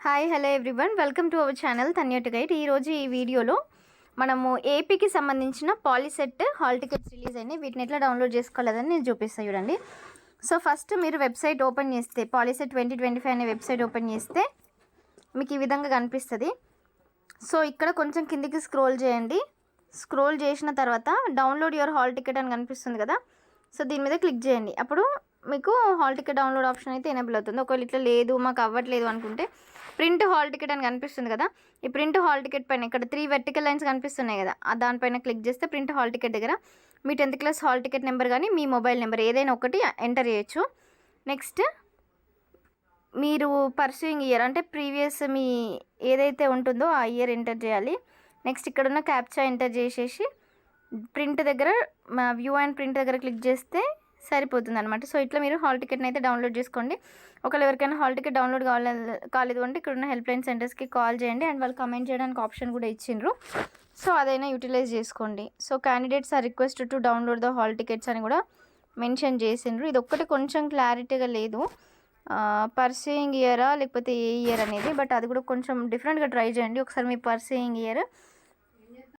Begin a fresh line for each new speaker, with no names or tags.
Hi hello everyone, welcome to our channel Tanya to guide. ఈరోజు ఈ వీడియోలో మనము ఏపీకి సంబంధించిన పాలిసెట్ హాల్ టికెట్స్ రిలీజ్ అయినాయి. వీటిని ఎట్లా డౌన్లోడ్ చేసుకోలేదని నేను చూపిస్తాను చూడండి. సో ఫస్ట్ మీరు వెబ్సైట్ ఓపెన్ చేస్తే పాలిసెట్ 2025 అనే వెబ్సైట్ ఓపెన్ చేస్తే మీకు ఈ విధంగా కనిపిస్తుంది. సో ఇక్కడ కొంచెం కిందికి స్క్రోల్ చేయండి. స్క్రోల్ చేసిన తర్వాత డౌన్లోడ్ యువర్ హాల్ టికెట్ అని కనిపిస్తుంది కదా. సో దీని మీద క్లిక్ చేయండి. అప్పుడు మీకు హాల్ టికెట్ డౌన్లోడ్ ఆప్షన్ అయితే ఎనేబుల్ అవుతుంది. ఒకవేళ ఇట్లా లేదు మాకు అవ్వట్లేదు అనుకుంటే ప్రింట్ హాల్ టికెట్ అని కనిపిస్తుంది కదా. ఈ ప్రింట్ హాల్ టికెట్ పైన ఇక్కడ 3 వెర్టికల్ లైన్స్ కనిపిస్తున్నాయి కదా, దానిపైన క్లిక్ చేస్తే ప్రింట్ హాల్ టికెట్ దగ్గర మీ 10th class hall ticket number కానీ మీ మొబైల్ నెంబర్ ఏదైనా ఒకటి ఎంటర్ చేయొచ్చు. నెక్స్ట్ మీరు పర్సూయింగ్ ఇయర్ అంటే ప్రీవియస్ మీ ఏదైతే ఉంటుందో ఆ ఇయర్ ఎంటర్ చేయాలి. నెక్స్ట్ ఇక్కడ ఉన్న క్యాప్చా ఎంటర్ చేసేసి ప్రింట్ దగ్గర వ్యూ అండ్ ప్రింట్ దగ్గర క్లిక్ చేస్తే సరిపోతుంది అనమాట. సో ఇట్లా మీరు హాల్ టికెట్ని అయితే డౌన్లోడ్ చేసుకోండి. ఒకవేళ ఎవరికైనా హాల్ టికెట్ డౌన్లోడ్ కాలేదు అంటే ఇక్కడ ఉన్న హెల్ప్ లైన్ సెంటర్స్కి కాల్ చేయండి. అండ్ వాళ్ళు కమెంట్ చేయడానికి ఆప్షన్ కూడా ఇచ్చిండ్రు. సో అదైనా యూటిలైజ్ చేసుకోండి. So candidates are request to download the hall tickets అని కూడా మెన్షన్ చేసిండ్రు. ఇది ఒక్కటి కొంచెం క్లారిటీగా లేదు, పర్సూయింగ్ ఇయరా లేకపోతే ఏ ఇయర్ అనేది. బట్ అది కూడా కొంచెం డిఫరెంట్గా ట్రై చేయండి. ఒకసారి మీ పర్సూయింగ్ ఇయర్